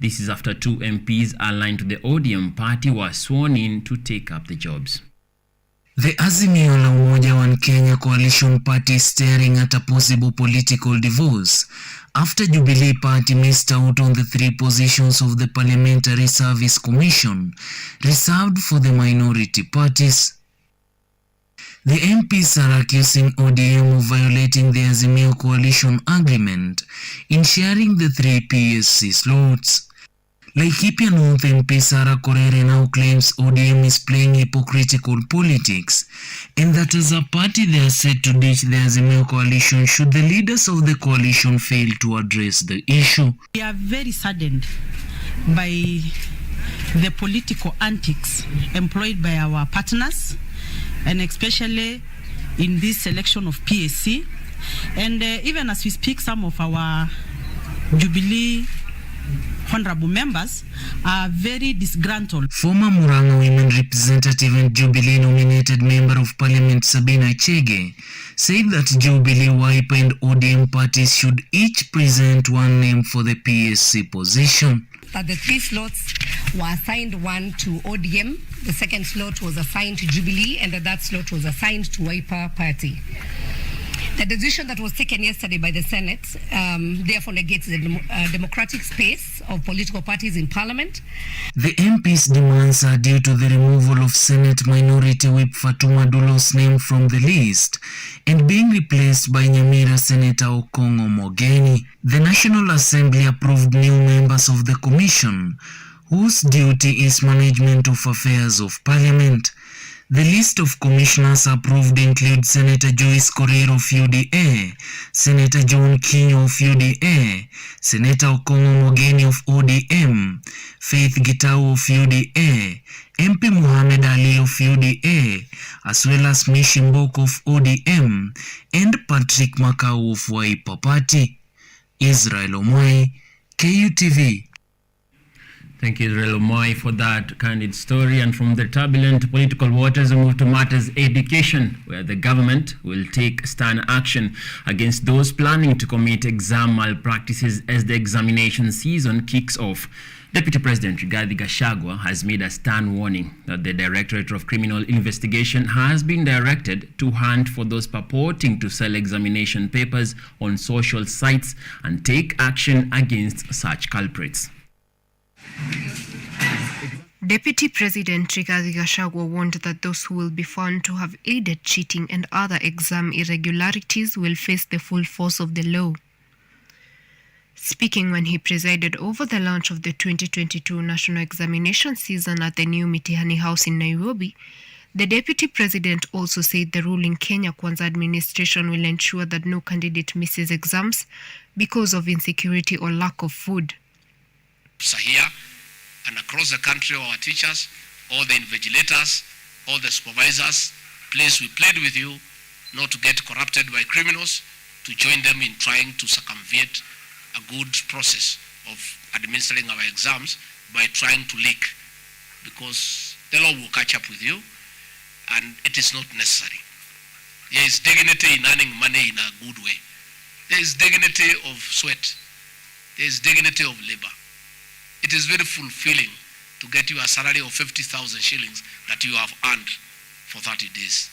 This is after 2 MPs aligned to the ODM party were sworn in to take up the jobs. The Azimio la Umoja One Kenya coalition party is staring at a possible political divorce after Jubilee Party missed out on the 3 positions of the Parliamentary Service Commission reserved for the minority parties. The MPs are accusing ODM of violating the Azimio coalition agreement in sharing the 3 PSC slots. Laikipia North MP Sarah Korere now claims ODM is playing hypocritical politics and that as a party they are set to ditch the Azimio coalition should the leaders of the coalition fail to address the issue. We are very saddened by the political antics employed by our partners, and especially in this selection of PSC. And even as we speak, some of our Jubilee honorable members are very disgruntled. Former Murang'a women representative and Jubilee nominated member of Parliament Sabina Chege said that Jubilee, Wiper and ODM parties should each present one name for the PSC position. That the 3 slots were assigned, one to ODM, the second slot was assigned to Jubilee, and the third slot was assigned to Wiper Party. The decision that was taken yesterday by the Senate therefore negates the democratic space of political parties in Parliament. The MP's demands are due to the removal of Senate Minority Whip Fatuma Dulo's name from the list and being replaced by Nyamira Senator Okongo Mogeni. The National Assembly approved new members of the Commission, whose duty is management of affairs of Parliament. The list of commissioners approved include Senator Joyce Korir of UDA, Senator John Kinyo of UDA, Senator Okongo Mogeni of ODM, Faith Gitau of UDA, MP Muhammad Ali of UDA, as well as Mishi Mboko of ODM, and Patrick Makau of Wiper Party. Israel Omwai, KUTV. Thank you, Israel Omwai, for that candid story. And from the turbulent political waters, we move to matters education, where the government will take stern action against those planning to commit exam malpractices as the examination season kicks off. Deputy President Rigathi Gachagua has made a stern warning that the Directorate of Criminal Investigation has been directed to hunt for those purporting to sell examination papers on social sites and take action against such culprits. Deputy President Rigathi Gachagua warned that those who will be found to have aided cheating and other exam irregularities will face the full force of the law. Speaking when he presided over the launch of the 2022 National Examination season at the new Mitihani House in Nairobi, the Deputy President also said the ruling Kenya Kwanza administration will ensure that no candidate misses exams because of insecurity or lack of food. Here and across the country, our teachers, all the invigilators, all the supervisors, please, we plead with you not to get corrupted by criminals, to join them in trying to circumvent a good process of administering our exams by trying to leak, because the law will catch up with you and it is not necessary. There is dignity in earning money in a good way. There is dignity of sweat. There is dignity of labor. It is very fulfilling to get you a salary of 50,000 shillings that you have earned for 30 days.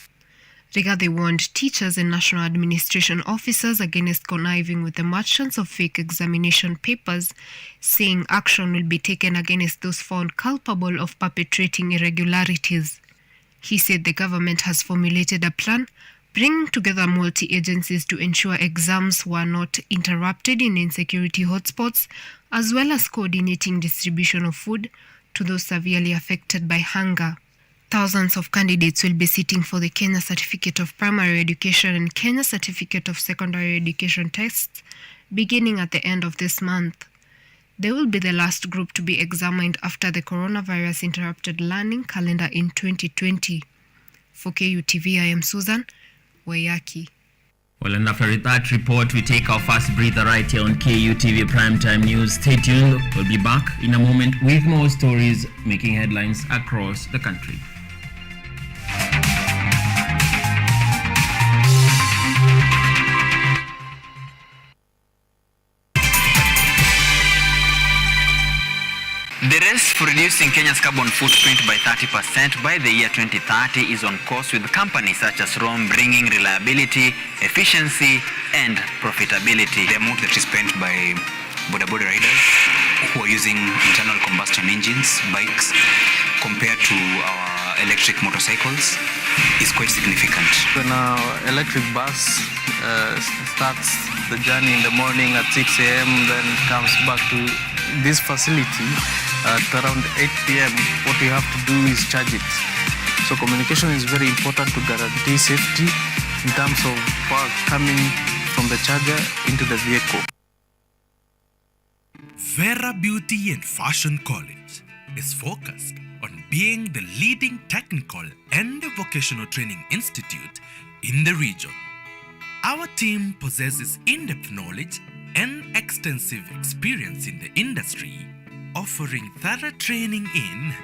Rigathi warned teachers and national administration officers against conniving with the merchants of fake examination papers, saying action will be taken against those found culpable of perpetrating irregularities. He said the government has formulated a plan bringing together multi-agencies to ensure exams were not interrupted in insecurity hotspots, as well as coordinating distribution of food to those severely affected by hunger. Thousands of candidates will be sitting for the Kenya Certificate of Primary Education and Kenya Certificate of Secondary Education tests beginning at the end of this month. They will be the last group to be examined after the coronavirus interrupted learning calendar in 2020. For KUTV, I am Susan Wayaki. Well, and after that report, we take our first breather right here on KUTV Primetime News. Stay tuned. We'll be back in a moment with more stories making headlines across the country. The race for reducing Kenya's carbon footprint by 30% by the year 2030 is on course, with companies such as Rome bringing reliability, efficiency and profitability. The amount that is spent by border riders who are using internal combustion engines, bikes, compared to our electric motorcycles is quite significant. When our electric bus starts the journey in the morning at 6 a.m. then comes back to this facility at around 8 p.m. what we have to do is charge it. So communication is very important to guarantee safety in terms of power coming from the charger into the vehicle. Vera Beauty and Fashion College is focused on being the leading technical and vocational training institute in the region. Our team possesses in-depth knowledge and extensive experience in the industry, offering thorough training in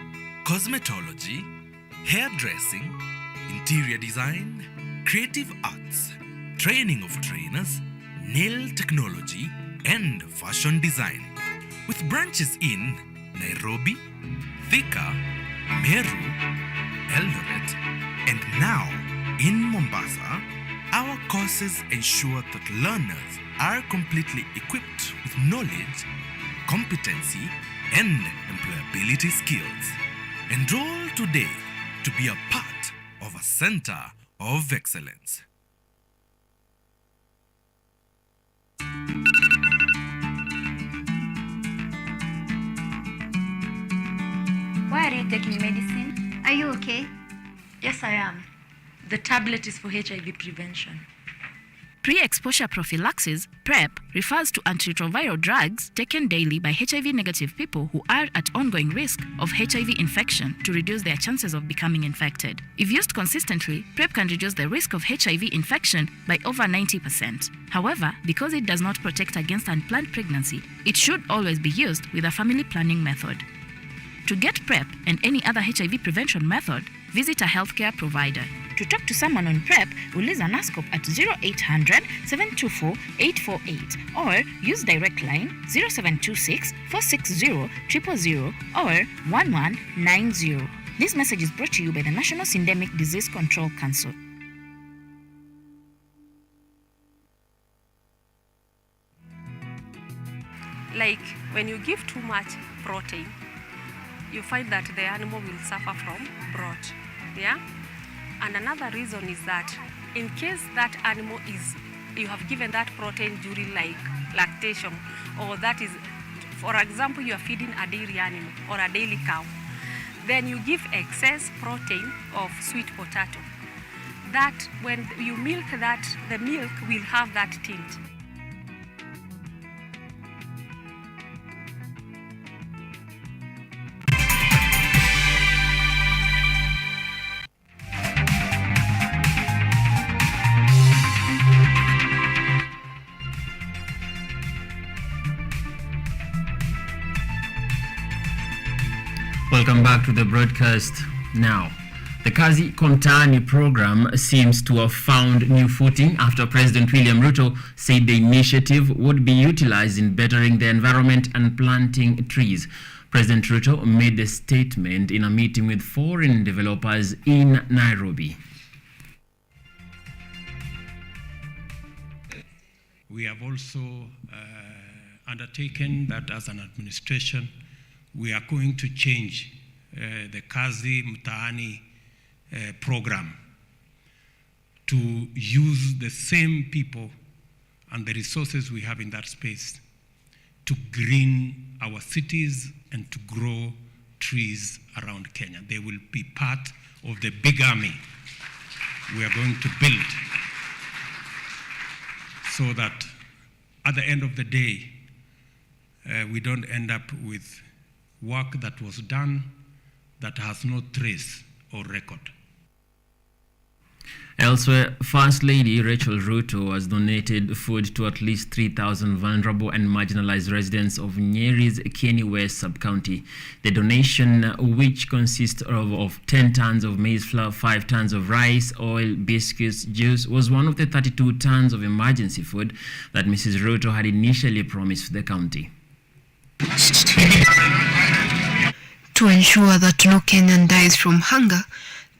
cosmetology, hairdressing, interior design, creative arts, training of trainers, nail technology, and fashion design, with branches in Nairobi, Thika, Meru, Eldoret, and now in Mombasa. Our courses ensure that learners are completely equipped with knowledge, competency, and employability skills. Enroll today to be a part of a center of excellence. Why are you taking medicine? Are you okay? Yes, I am. The tablet is for HIV prevention. Pre-exposure prophylaxis, PrEP, refers to antiretroviral drugs taken daily by HIV-negative people who are at ongoing risk of HIV infection to reduce their chances of becoming infected. If used consistently, PrEP can reduce the risk of HIV infection by over 90%. However, because it does not protect against unplanned pregnancy, it should always be used with a family planning method. To get PrEP and any other HIV prevention method, visit a healthcare provider. To talk to someone on PrEP, release an ASCOP at 0800 724 848 or use direct line 0726 460 000 or 1190. This message is brought to you by the National Syndemic Disease Control Council. Like when you give too much protein, you find that the animal will suffer from bloat. Yeah? And another reason is that in case that animal you have given that protein during like lactation, or that is, for example, you are feeding a dairy animal or a dairy cow, then you give excess protein of sweet potato. That when you milk that, the milk will have that tint. Welcome back to the broadcast. Now, the Kazi Kontani program seems to have found new footing after President William Ruto said the initiative would be utilized in bettering the environment and planting trees. President Ruto made the statement in a meeting with foreign developers in Nairobi. We have also undertaken that as an administration, we are going to change the Kazi Mtaani program to use the same people and the resources we have in that space to green our cities and to grow trees around Kenya. They will be part of the big army we are going to build, so that at the end of the day, we don't end up with work that was done that has no trace or record. Elsewhere, First Lady Rachel Ruto has donated food to at least 3,000 vulnerable and marginalized residents of Nyeri's Kieni West sub-county. The donation, which consists of 10 tons of maize flour, 5 tons of rice, oil, biscuits, juice, was one of the 32 tons of emergency food that Mrs. Ruto had initially promised the county. To ensure that no Kenyan dies from hunger,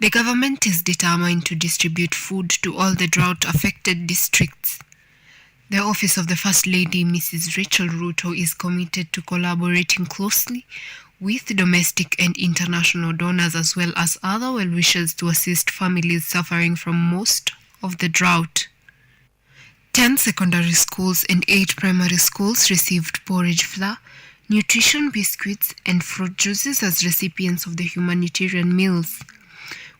the government is determined to distribute food to all the drought-affected districts. The Office of the First Lady, Mrs. Rachel Ruto, is committed to collaborating closely with domestic and international donors as well as other well-wishers to assist families suffering from most of the drought. 10 secondary schools and 8 primary schools received porridge flour, nutrition biscuits, and fruit juices as recipients of the humanitarian meals.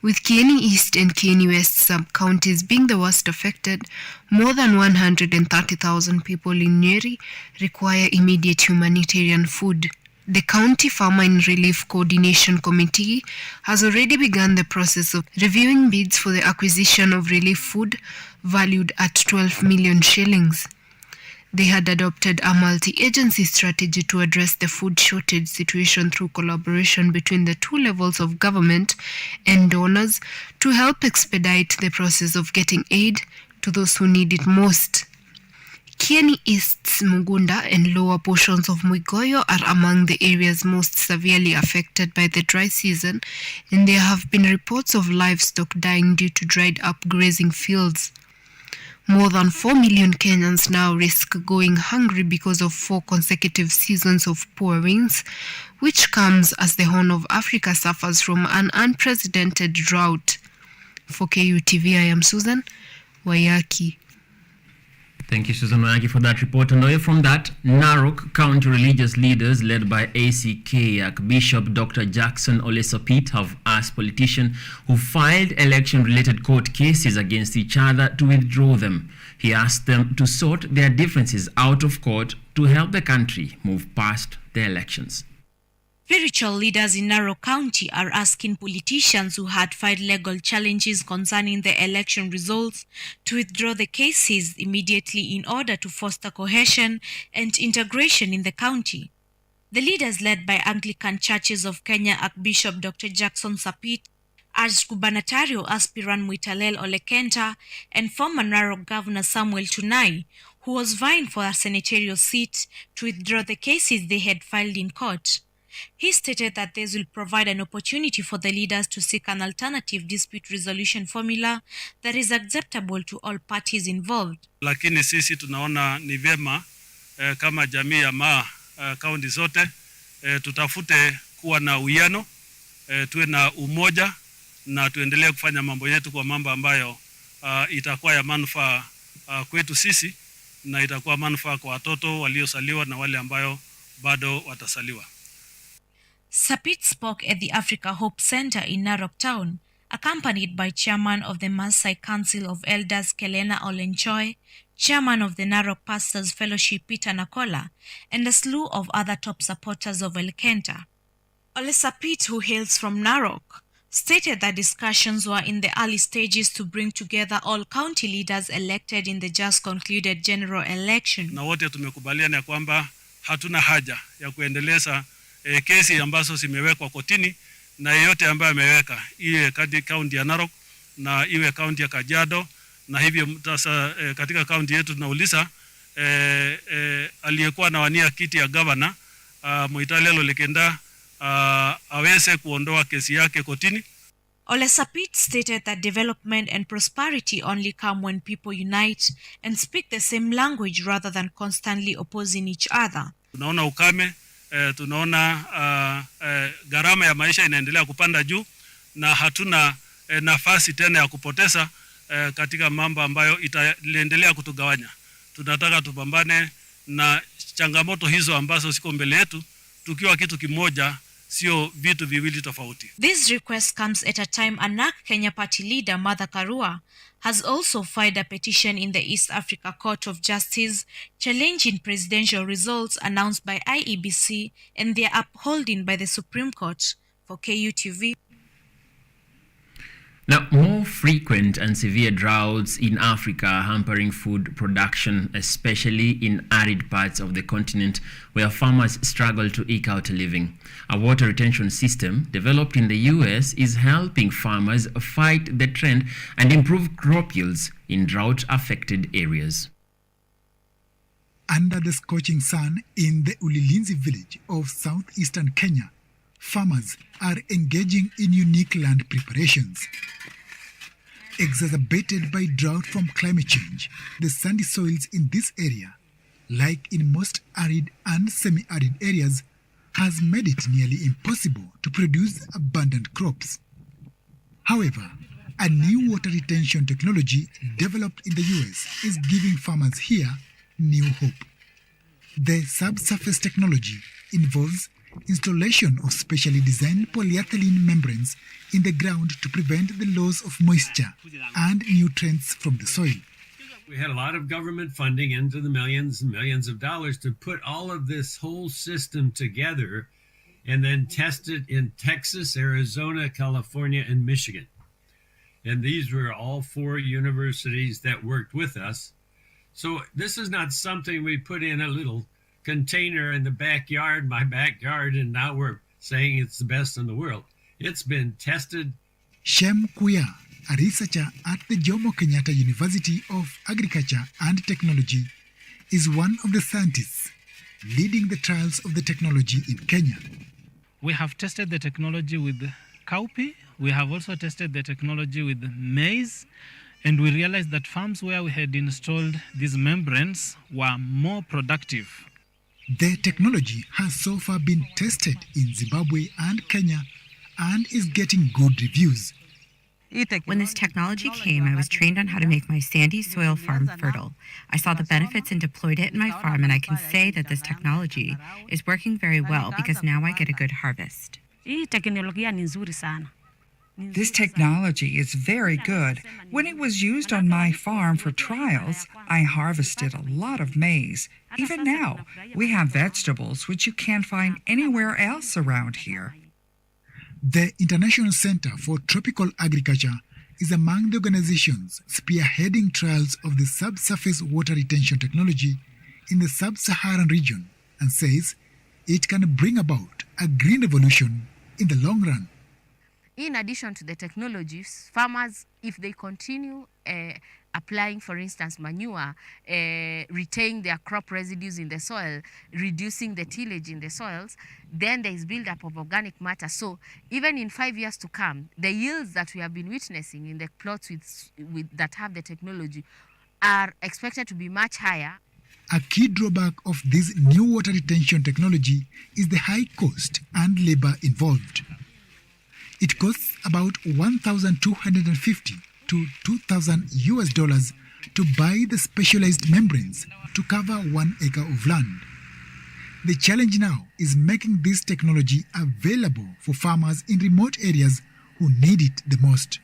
With Kieni East and Kieni West sub-counties being the worst affected, more than 130,000 people in Nyeri require immediate humanitarian food. The County Famine Relief Coordination Committee has already begun the process of reviewing bids for the acquisition of relief food valued at 12 million shillings. They had adopted a multi-agency strategy to address the food shortage situation through collaboration between the two levels of government and donors to help expedite the process of getting aid to those who need it most. Kieni East's Mugunda and lower portions of Muigoyo are among the areas most severely affected by the dry season, and there have been reports of livestock dying due to dried up grazing fields. More than 4 million Kenyans now risk going hungry because of 4 consecutive seasons of poor rains, which comes as the Horn of Africa suffers from an unprecedented drought. For KUTV, I am Susan Wayaki. Thank you, Susan Wayaki, for that report. And away from that, Narok County religious leaders led by ACK Archbishop Dr. Jackson Olesopit have asked politicians who filed election-related court cases against each other to withdraw them. He asked them to sort their differences out of court to help the country move past the elections. Spiritual leaders in Narok County are asking politicians who had filed legal challenges concerning the election results to withdraw the cases immediately in order to foster cohesion and integration in the county. The leaders led by Anglican Churches of Kenya Archbishop Dr. Jackson Sapit, Archgubernatario aspirant Mwitalel Olekenta, and former Narok Governor Samuel Tunai, who was vying for a senatorial seat, to withdraw the cases they had filed in court. He stated that this will provide an opportunity for the leaders to seek an alternative dispute resolution formula that is acceptable to all parties involved. Lakini sisi tunaona ni vyema kama jamii ya kaunti zote tutafute kuwa na uwiano, tuwe na umoja na tuendelee kufanya mambo yetu kwa mambo ambayo itakuwa ya manufaa kwetu sisi na itakuwa manufaa kwa watoto waliosaliwa na wale ambayo bado watasaliwa. Sapit spoke at the Africa Hope Center in Narok Town, accompanied by Chairman of the Maasai Council of Elders Kelena Olenchoi, Chairman of the Narok Pastors Fellowship Peter Nakola, and a slew of other top supporters of Olekenta. Ole Sapit, who hails from Narok, stated that discussions were in the early stages to bring together all county leaders elected in the just concluded general election. Na wote tumekubaliana kwamba hatuna haja ya kuendeleza kesi ambazo zimewekwa kotini, na yeyote ambaye ameweka iwe kaunti ya Narok na iwe kaunti ya Kajiado, na hivyo sasa katika kaunti yetu tunauliza aliyekuwa anawania kiti ya governor Mwitalel Olekenta aweze kuondoa kesi yake kotini. Ole Sapit stated that development and prosperity only come when people unite and speak the same language rather than constantly opposing each other. Tunaona ukame, tunaona gharama ya maisha inaendelea kupanda juu na hatuna nafasi tena ya kupoteza katika mambo ambayo itaendelea kutugawanya. Tunataka tupambane na changamoto hizo ambazo ziko mbele yetu tukiwa kitu kimoja, sio vitu viwili tofauti. This request comes at a time ANAK Kenya Party leader Martha Karua has also filed a petition in the East Africa Court of Justice challenging presidential results announced by IEBC and their upholding by the Supreme Court. For KUTV. Now, more frequent and severe droughts in Africa are hampering food production, especially in arid parts of the continent where farmers struggle to eke out a living. A water retention system developed in the US is helping farmers fight the trend and improve crop yields in drought-affected areas. Under the scorching sun in the Ulilinzi village of southeastern Kenya, farmers are engaging in unique land preparations. Exacerbated by drought from climate change, the sandy soils in this area, like in most arid and semi-arid areas, has made it nearly impossible to produce abundant crops. However, a new water retention technology developed in the US is giving farmers here new hope. The subsurface technology involves installation of specially designed polyethylene membranes in the ground to prevent the loss of moisture and nutrients from the soil. We had a lot of government funding into the millions and millions of dollars to put all of this whole system together and then test it in Texas, Arizona, California, and Michigan. And these were all 4 universities that worked with us. So this is not something we put in a little container in the backyard, my backyard, and now we're saying it's the best in the world. It's been tested. Shem Kuya, a researcher at the Jomo Kenyatta University of Agriculture and Technology, is one of the scientists leading the trials of the technology in Kenya. We have tested the technology with cowpea. We have also tested the technology with maize, and we realized that farms where we had installed these membranes were more productive. The technology has so far been tested in Zimbabwe and Kenya and is getting good reviews. When this technology came, I was trained on how to make my sandy soil farm fertile. I saw the benefits and deployed it in my farm, and I can say that this technology is working very well because now I get a good harvest. This technology is very good. When it was used on my farm for trials, I harvested a lot of maize. Even now, we have vegetables which you can't find anywhere else around here. The International Center for Tropical Agriculture is among the organizations spearheading trials of the subsurface water retention technology in the sub-Saharan region and says it can bring about a green revolution in the long run. In addition to the technologies, farmers, if they continue applying, for instance, manure, retaining their crop residues in the soil, reducing the tillage in the soils, then there is buildup of organic matter. So even in 5 years to come, the yields that we have been witnessing in the plots that have the technology are expected to be much higher. A key drawback of this new water retention technology is the high cost and labor involved. It costs about $1,250 to $2,000 to buy the specialized membranes to cover 1 acre of land. The challenge now is making this technology available for farmers in remote areas who need it the most.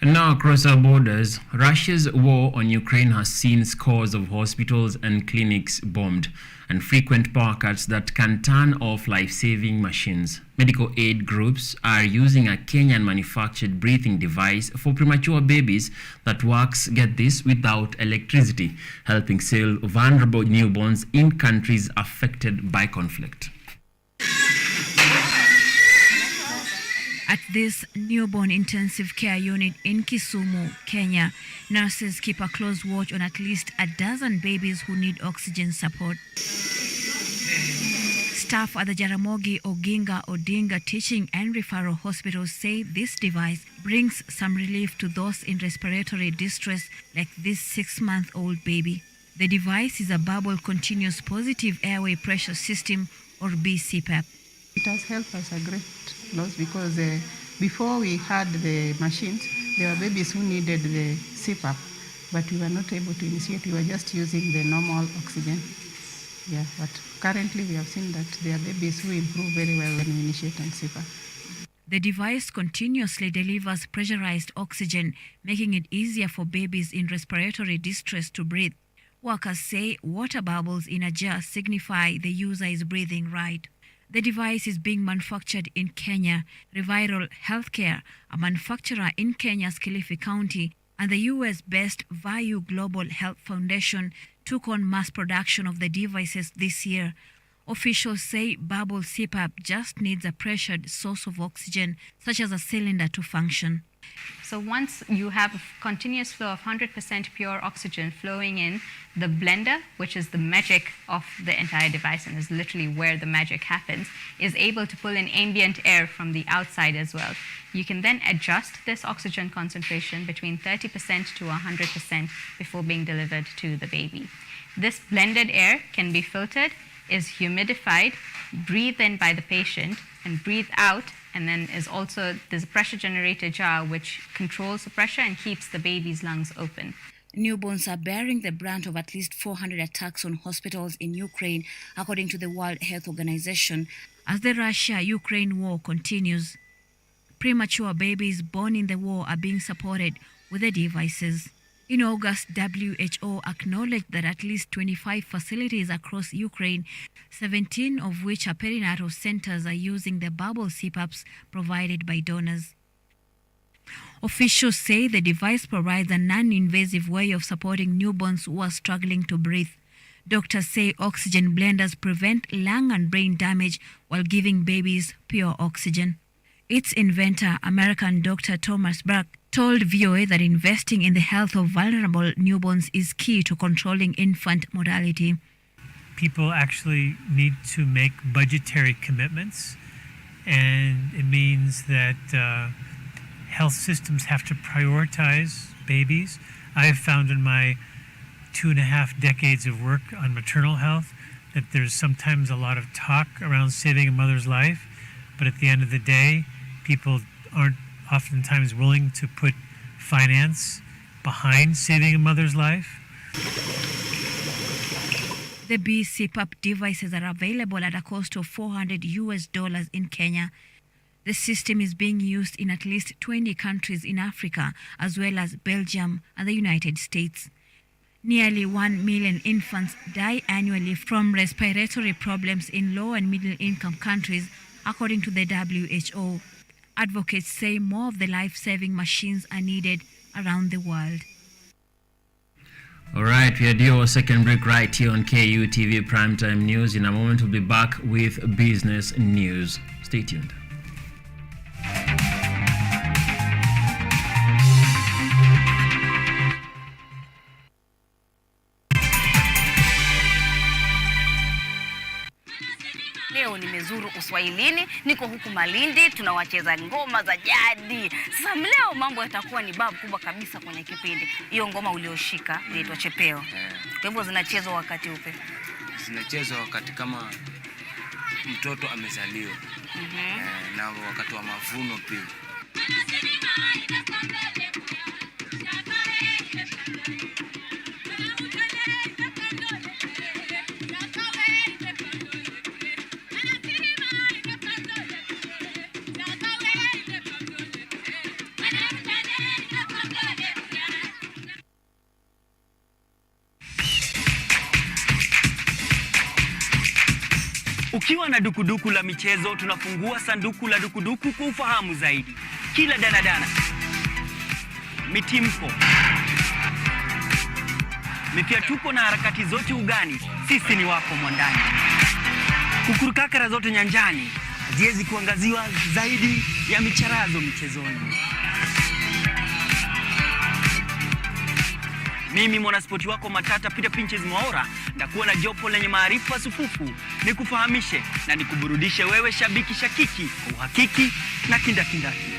And now across our borders, Russia's war on Ukraine has seen scores of hospitals and clinics bombed and frequent power cuts that can turn off life-saving machines. Medical aid groups are using a Kenyan-manufactured breathing device for premature babies that works, get this, without electricity, helping save vulnerable newborns in countries affected by conflict. At this newborn intensive care unit in Kisumu, Kenya, nurses keep a close watch on at least a dozen babies who need oxygen support. Staff at the Jaramogi Oginga Odinga Teaching and Referral Hospitals say this device brings some relief to those in respiratory distress like this 6-month-old baby. The device is a bubble continuous positive airway pressure system, or BCPAP. It has helped us a great lot because before we had the machines, there were babies who needed the CPAP, but we were not able to initiate. We were just using the normal oxygen. Yeah, but currently we have seen that there are babies who improve very well when we initiate on CPAP. The device continuously delivers pressurized oxygen, making it easier for babies in respiratory distress to breathe. Workers say water bubbles in a jar signify the user is breathing right. The device is being manufactured in Kenya. Reviral Healthcare, a manufacturer in Kenya's Kilifi County, and the US-based Vayu Global Health Foundation took on mass production of the devices this year. Officials say bubble CPAP just needs a pressured source of oxygen, such as a cylinder, to function. So once you have a continuous flow of 100% pure oxygen flowing in, the blender, which is the magic of the entire device and is literally where the magic happens, is able to pull in ambient air from the outside as well. You can then adjust this oxygen concentration between 30% to 100% before being delivered to the baby. This blended air can be filtered, is humidified, breathed in by the patient, and breathed out, and then there's a pressure generator jar which controls the pressure and keeps the baby's lungs open. Newborns are bearing the brunt of at least 400 attacks on hospitals in Ukraine, according to the World Health Organization. As the Russia-Ukraine war continues, premature babies born in the war are being supported with the devices. In August, WHO acknowledged that at least 25 facilities across Ukraine, 17 of which are perinatal centers, are using the bubble CPAPs provided by donors. Officials say the device provides a non-invasive way of supporting newborns who are struggling to breathe. Doctors say oxygen blenders prevent lung and brain damage while giving babies pure oxygen. Its inventor, American Dr. Thomas Burke, told VOA that investing in the health of vulnerable newborns is key to controlling infant mortality. People actually need to make budgetary commitments, and it means that health systems have to prioritize babies. I've found in my 2.5 decades of work on maternal health that there's sometimes a lot of talk around saving a mother's life, but at the end of the day, people aren't oftentimes willing to put finance behind saving a mother's life. The BCPAP devices are available at a cost of $400 in Kenya. The system is being used in at least 20 countries in Africa, as well as Belgium and the United States. Nearly 1 million infants die annually from respiratory problems in low and middle income countries, according to the WHO. Advocates say more of the life-saving machines are needed around the world. All right, we are due our second break right here on KUTV Primetime News. In a moment, we'll be back with business news. Stay tuned. Leo nimezuru Uswahilini, niko huku Malindi, tunawacheza ngoma za jadi. Sasa leo mambo yatakuwa ni babu kubwa kabisa kwenye kipindi. Hiyo ngoma ulioshika inaitwa chepeo. Kwa hivyo zinachezwa wakati upe? Zinachezwa wakati kama mtoto amezaliwa. Na wakati wa mavuno pia. Ukiwa na dukuduku la michezo, tunafungua sanduku la dukuduku kwa ufahamu zaidi. Kila danadana, mitimko, mifiatuko na harakati zote ugani, sisi ni wako mwandani. Kukurukakara zote nyanjani, haziwezi kuangaziwa zaidi ya micharazo michezoni. Mimi mwanaspoti wako matata Peter Pinches Mwaora, ndakuwa na jopo lenye maarifa sufufu, nikufahamishe na nikuburudishe wewe shabiki shakiki kwa uhakiki na kindakindaki.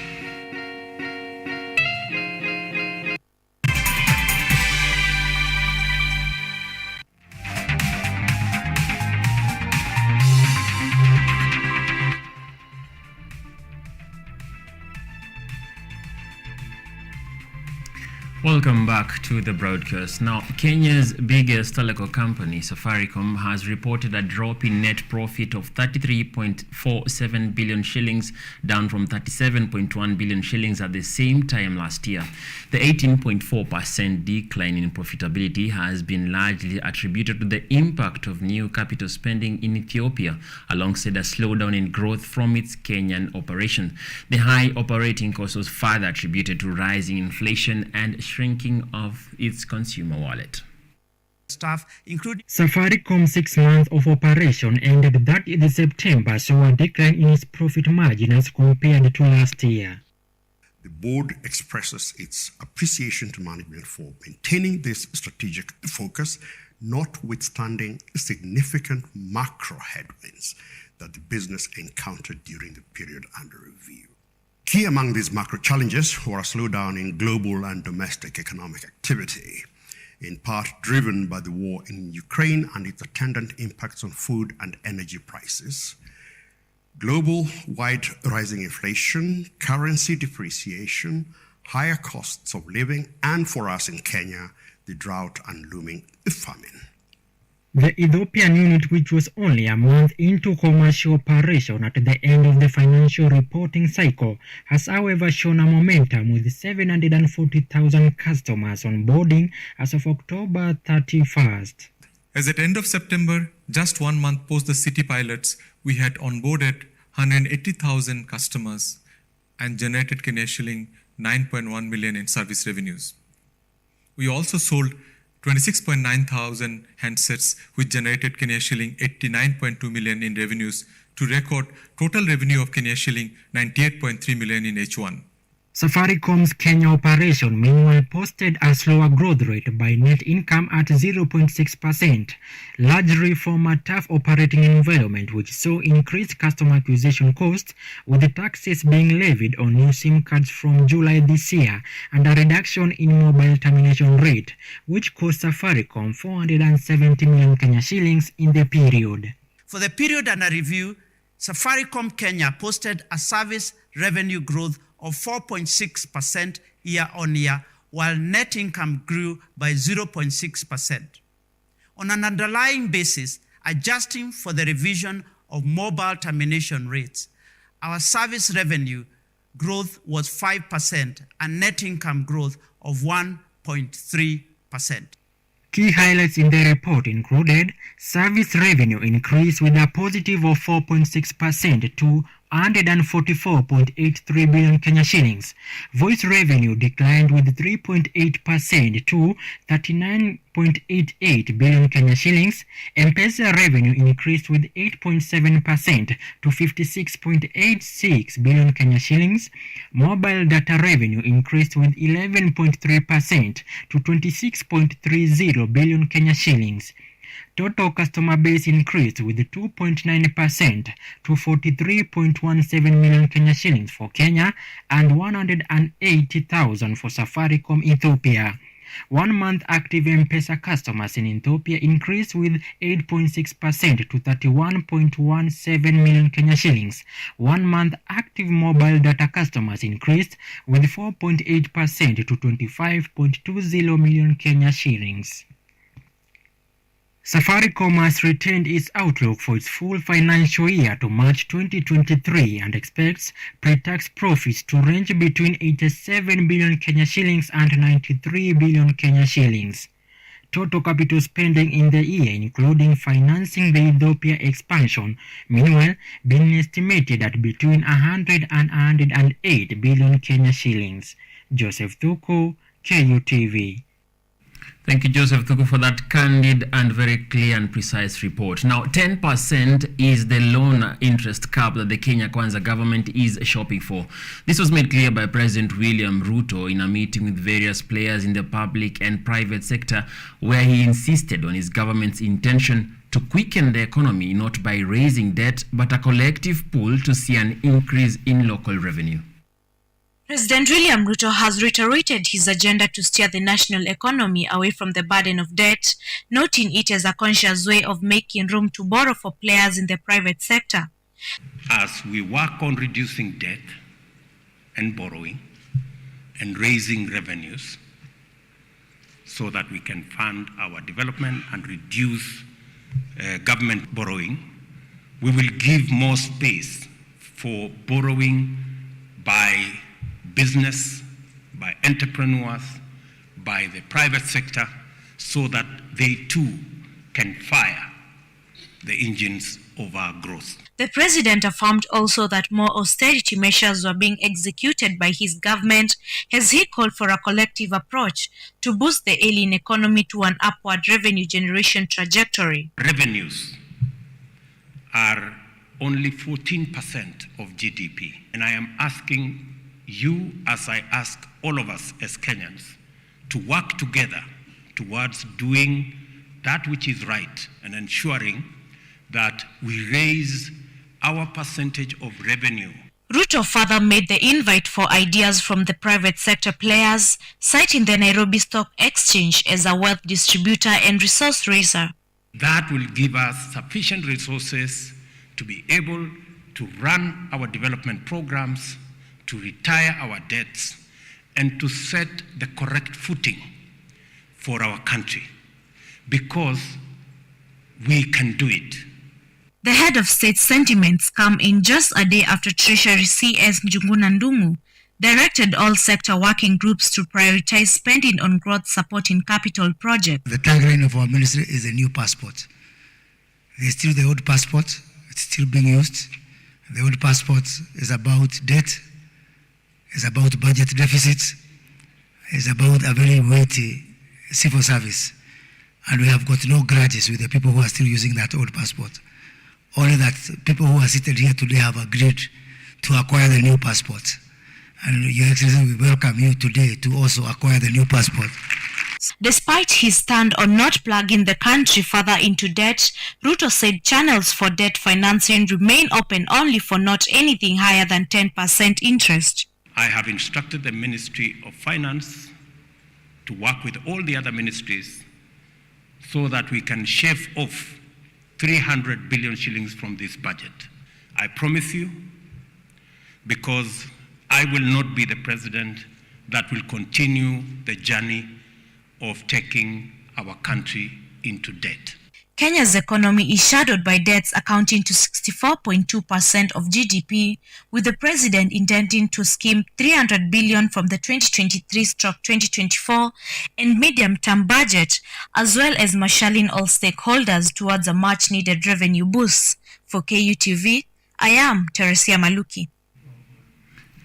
Welcome back to the broadcast. Now, Kenya's biggest telecom company, Safaricom, has reported a drop in net profit of 33.47 billion shillings, down from 37.1 billion shillings at the same time last year. The 18.4% decline in profitability has been largely attributed to the impact of new capital spending in Ethiopia, alongside a slowdown in growth from its Kenyan operation. The high operating cost was further attributed to rising inflation and shrinking of its consumer wallet. Staff, including Safaricom's 6 months of operation ended 30th September, saw a decline in its profit margin as compared to last year. The board expresses its appreciation to management for maintaining this strategic focus, notwithstanding significant macro headwinds that the business encountered during the period under review. Key among these macro challenges were a slowdown in global and domestic economic activity, in part driven by the war in Ukraine and its attendant impacts on food and energy prices, global-wide rising inflation, currency depreciation, higher costs of living, and for us in Kenya, the drought and looming famine. The Ethiopian unit, which was only a month into commercial operation at the end of the financial reporting cycle, has however shown a momentum with 740,000 customers onboarding as of October 31st. As at end of September, just 1 month post the city pilots, we had onboarded 180,000 customers and generated Kenya shilling 9.1 million in service revenues. We also sold 26.9 thousand handsets, which generated Kenya shilling 89.2 million in revenues, to record total revenue of Kenya shilling 98.3 million in H1. Safaricom's Kenya operation meanwhile posted a slower growth rate by net income at 0.6%, largely from a tough operating environment which saw increased customer acquisition costs, with the taxes being levied on new SIM cards from July this year and a reduction in mobile termination rate, which cost Safaricom 470 million Kenya shillings in the period. For the period under review, Safaricom Kenya posted a service revenue growth of 4.6% year-on-year, while net income grew by 0.6%. On an underlying basis, adjusting for the revision of mobile termination rates, our service revenue growth was 5% and net income growth of 1.3%. Key highlights in the report included service revenue increased with a positive of 4.6% to 144.83 billion Kenya shillings. Voice revenue declined with 3.8% to 39.88 billion Kenya shillings. M-Pesa revenue increased with 8.7% to 56.86 billion Kenya shillings. Mobile data revenue increased with 11.3% to 26.30 billion Kenya shillings. Total customer base increased with 2.9% to 43.17 million Kenya shillings for Kenya and 180,000 for Safaricom Ethiopia. 1 month active M-Pesa customers in Ethiopia increased with 8.6% to 31.17 million Kenya shillings. 1 month active mobile data customers increased with 4.8% to 25.20 million Kenya shillings. Safaricom has retained its outlook for its full financial year to March 2023 and expects pre-tax profits to range between 87 billion Kenya shillings and 93 billion Kenya shillings. Total capital spending in the year, including financing the Ethiopia expansion, meanwhile being estimated at between 100 and 108 billion Kenya shillings. Joseph Thuku, KUTV. Thank you, Joseph Thuku, for that candid and very clear and precise report. Now, 10% is the loan interest cap that the Kenya Kwanza government is shopping for. This was made clear by President William Ruto in a meeting with various players in the public and private sector, where he insisted on his government's intention to quicken the economy, not by raising debt, but a collective pull to see an increase in local revenue. President William Ruto has reiterated his agenda to steer the national economy away from the burden of debt, noting it as a conscious way of making room to borrow for players in the private sector. As we work on reducing debt and borrowing and raising revenues so that we can fund our development and reduce government borrowing, we will give more space for borrowing by business, by entrepreneurs, by the private sector, so that they too can fire the engines of our growth. The president affirmed also that more austerity measures were being executed by his government as he called for a collective approach to boost the ailing economy to an upward revenue generation trajectory. Revenues are only 14% of GDP, and I am asking you, as I ask all of us as Kenyans, to work together towards doing that which is right and ensuring that we raise our percentage of revenue. Ruto further made the invite for ideas from the private sector players, citing the Nairobi Stock Exchange as a wealth distributor and resource raiser. That will give us sufficient resources to be able to run our development programs, to retire our debts, and to set the correct footing for our country, because we can do it. The head of state sentiments come in just a day after Treasury CS Njuguna Ndung'u directed all sector working groups to prioritize spending on growth-supporting capital projects. The tagline of our ministry is a new passport. There's still the old passport, it's still being used. The old passport is about debt, is about budget deficits, is about a very weighty civil service. And we have got no grudges with the people who are still using that old passport. Only that people who are seated here today have agreed to acquire the new passport. And Your Excellency, we welcome you today to also acquire the new passport. Despite his stand on not plugging the country further into debt, Ruto said channels for debt financing remain open only for not anything higher than 10% interest. I have instructed the Ministry of Finance to work with all the other ministries so that we can shave off 300 billion shillings from this budget. I promise you, because I will not be the president that will continue the journey of taking our country into debt. Kenya's economy is shadowed by debts accounting to 64.2% of GDP, with the president intending to skim 300 billion from the 2023-2024 and medium-term budget, as well as marshalling all stakeholders towards a much-needed revenue boost. For KUTV, I am Teresia Maluki.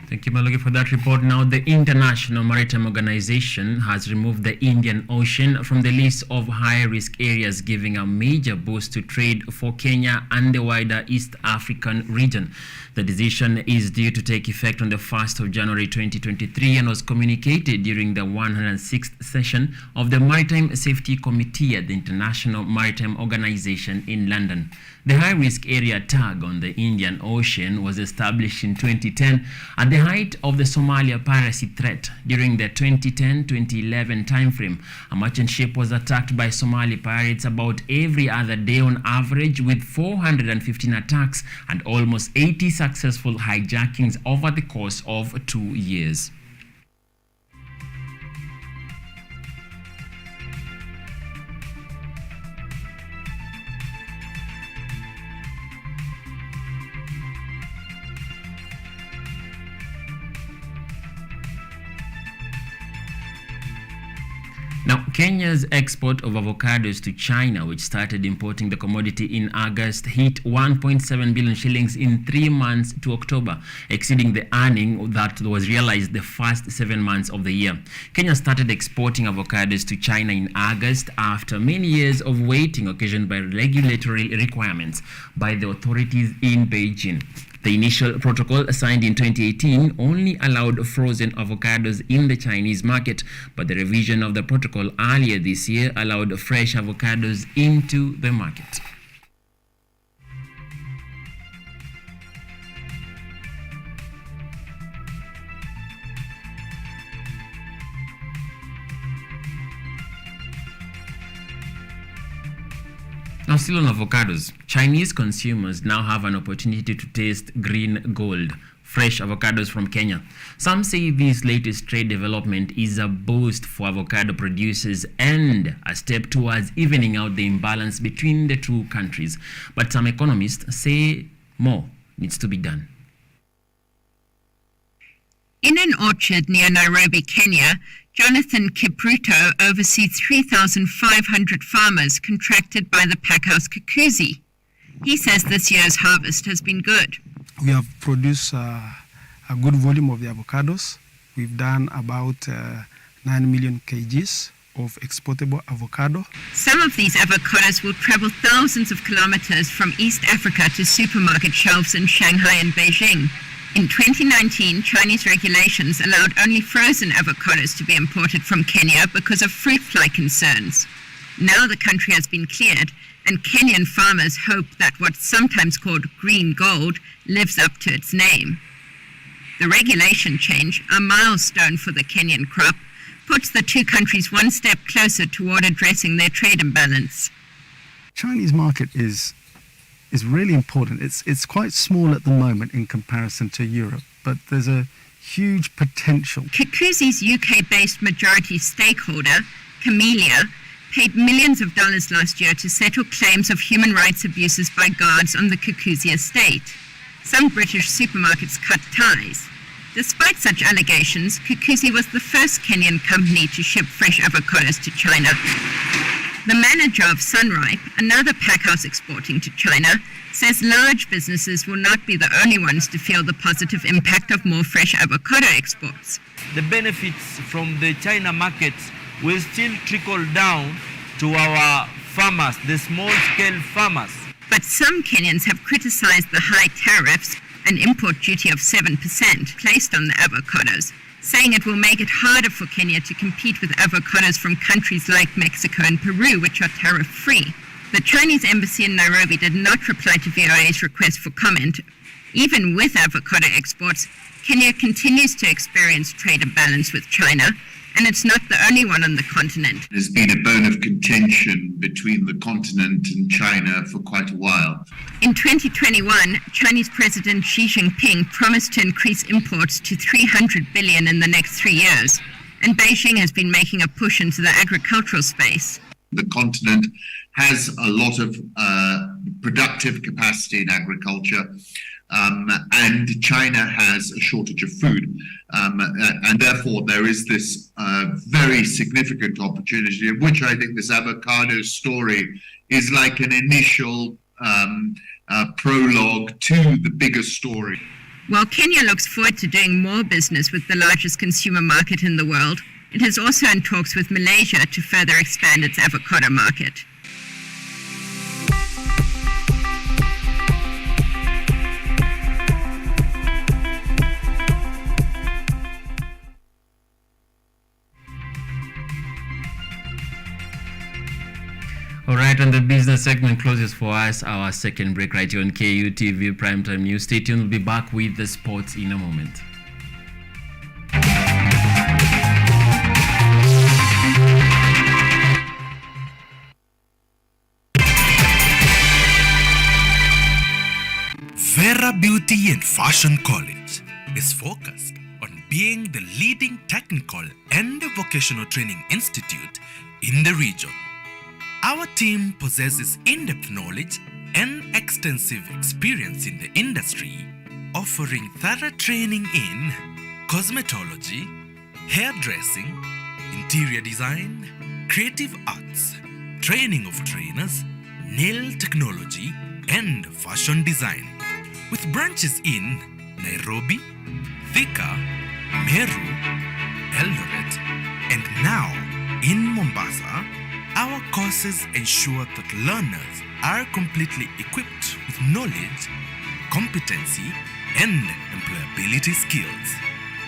Thank you, Maluki, for that report. Now, the International Maritime Organization has removed the Indian Ocean from the list of high-risk areas, giving a major boost to trade for Kenya and the wider East African region. The decision is due to take effect on the 1st of January 2023 and was communicated during the 106th session of the Maritime Safety Committee at the International Maritime Organization in London. The high-risk area tag on the Indian Ocean was established in 2010 at the height of the Somalia piracy threat. During the 2010-2011 timeframe, a merchant ship was attacked by Somali pirates about every other day on average, with 415 attacks and almost 80 successful hijackings over the course of 2 years. Now, Kenya's export of avocados to China, which started importing the commodity in August, hit 1.7 billion shillings in 3 months to October, exceeding the earning that was realized the first 7 months of the year. Kenya started exporting avocados to China in August after many years of waiting occasioned by regulatory requirements by the authorities in Beijing. The initial protocol, signed in 2018, only allowed frozen avocados in the Chinese market, but the revision of the protocol earlier this year allowed fresh avocados into the market. Now, still on avocados, Chinese consumers now have an opportunity to taste green gold, fresh avocados from Kenya. Some say this latest trade development is a boost for avocado producers and a step towards evening out the imbalance between the two countries. But some economists say more needs to be done. In an orchard near Nairobi, Kenya, Jonathan Kipruto oversees 3,500 farmers contracted by the packhouse KUTOSI. He says this year's harvest has been good. We have produced a good volume of the avocados. We've done about 9 million kgs of exportable avocado. Some of these avocados will travel thousands of kilometers from East Africa to supermarket shelves in Shanghai and Beijing. In 2019, Chinese regulations allowed only frozen avocados to be imported from Kenya because of fruit fly concerns. Now the country has been cleared, and Kenyan farmers hope that what's sometimes called green gold lives up to its name. The regulation change, a milestone for the Kenyan crop, puts the two countries one step closer toward addressing their trade imbalance. Chinese market is really important. It's quite small at the moment in comparison to Europe, but there's a huge potential. KUTOSI's UK-based majority stakeholder, Camellia, paid millions of dollars last year to settle claims of human rights abuses by guards on the KUTOSI estate. Some British supermarkets cut ties. Despite such allegations, KUTOSI was the first Kenyan company to ship fresh avocados to China. The manager of Sunripe, another packhouse exporting to China, says large businesses will not be the only ones to feel the positive impact of more fresh avocado exports. The benefits from the China markets will still trickle down to our farmers, the small-scale farmers. But some Kenyans have criticized the high tariffs and import duty of 7% placed on the avocados, saying it will make it harder for Kenya to compete with avocados from countries like Mexico and Peru, which are tariff-free. The Chinese embassy in Nairobi did not reply to VOA's request for comment. Even with avocado exports, Kenya continues to experience trade imbalance with China, and it's not the only one on the continent. There's been a bone of contention between the continent and China for quite a while. In 2021, Chinese President Xi Jinping promised to increase imports to 300 billion in the next 3 years, and Beijing has been making a push into the agricultural space. The continent has a lot of productive capacity in agriculture, and China has a shortage of food. And therefore, there is this very significant opportunity, of which I think this avocado story is like an initial prologue to the bigger story. While Kenya looks forward to doing more business with the largest consumer market in the world, it is also in talks with Malaysia to further expand its avocado market. All right, and the business segment closes for us our second break right here on KUTV Primetime News. Stay tuned. We'll be back with the sports in a moment. Vera Beauty and Fashion College is focused on being the leading technical and vocational training institute in the region. Our team possesses in-depth knowledge and extensive experience in the industry, offering thorough training in cosmetology, hairdressing, interior design, creative arts, training of trainers, nail technology, and fashion design, with branches in Nairobi, Thika, Meru, Eldoret, and now in Mombasa. Our courses ensure that learners are completely equipped with knowledge, competency, and employability skills.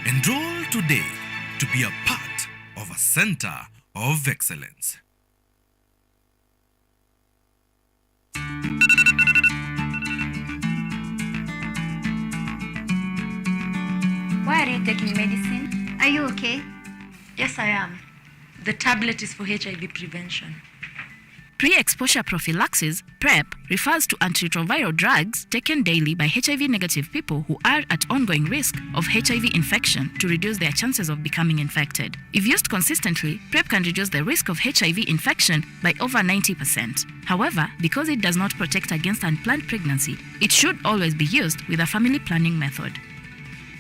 Enroll today to be a part of a center of excellence. Why are you taking medicine? Are you okay? Yes, I am. The tablet is for HIV prevention. Pre-exposure prophylaxis, PrEP, refers to antiretroviral drugs taken daily by HIV-negative people who are at ongoing risk of HIV infection to reduce their chances of becoming infected. If used consistently, PrEP can reduce the risk of HIV infection by over 90%. However, because it does not protect against unplanned pregnancy, it should always be used with a family planning method.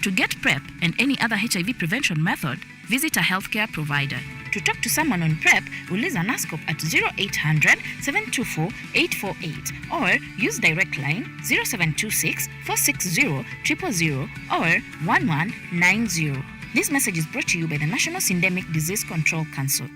To get PrEP and any other HIV prevention method, visit a healthcare provider. To talk to someone on PrEP, release an ASCOP at 0800 724 848 or use direct line 0726 460 000 or 1190. This message is brought to you by the National Syndemic Disease Control Council.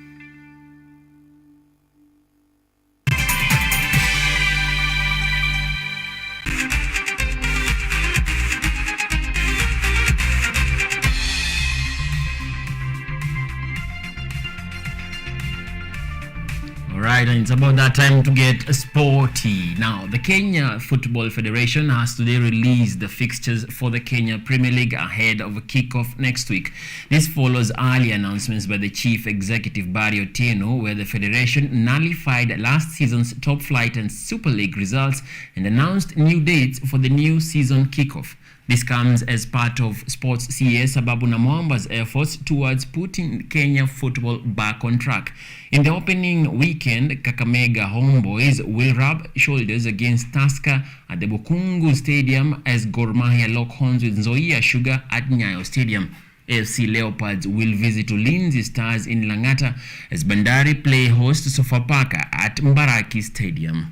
right, and it's about that time to get sporty. Now, the Kenya Football Federation has today released the fixtures for the Kenya Premier League ahead of a kickoff next week. This follows early announcements by the Chief Executive Barry Otieno, where the federation nullified last season's Top Flight and Super League results and announced new dates for the new season kickoff. This comes as part of Sports CA Sababu na Mwamba's efforts towards putting Kenya football back on track. In the opening weekend, Kakamega Homeboys will rub shoulders against Tusker at the Bukungu Stadium as Gor Mahia lock horns with Nzoia Sugar at Nyayo Stadium. AFC Leopards will visit Ulinzi Stars in Langata as Bandari play host to Sofapaka at Mbaraki Stadium.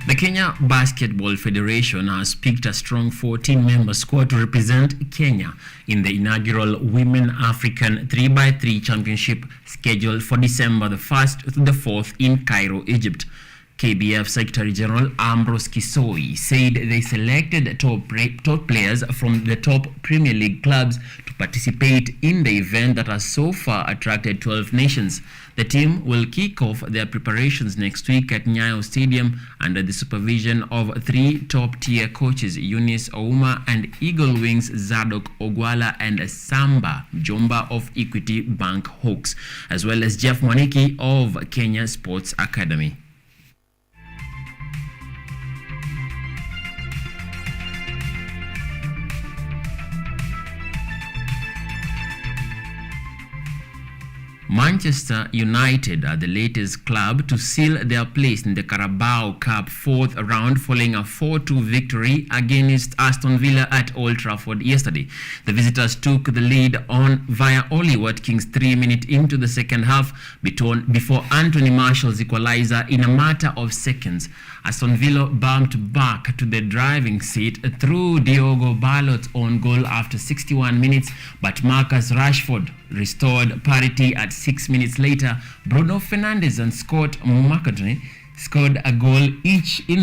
The Kenya Basketball Federation has picked a strong 14-member squad to represent Kenya in the inaugural Women African 3x3 Championship scheduled for December the 1st to the 4th in Cairo, Egypt. KBF Secretary General Ambrose Kisoi said they selected top players from the top Premier League clubs to participate in the event that has so far attracted 12 nations. The team will kick off their preparations next week at Nyayo Stadium under the supervision of 3 top-tier coaches, Eunice Ouma and Eagle Wings Zadok Ogwala and Samba Jomba of Equity Bank Hawks, as well as Jeff Mwaniki of Kenya Sports Academy. Manchester United are the latest club to seal their place in the Carabao Cup 4th round following a 4-2 victory against Aston Villa at Old Trafford yesterday. The visitors took the lead on via Ollie Watkins 3 minutes into the second half before Anthony Martial's equalizer in a matter of seconds. Aston Villa bumped back to the driving seat through Diogo Dalot's own goal after 61 minutes, but Marcus Rashford restored parity at 6 minutes later. Bruno Fernandes and Scott McTominay scored a goal each in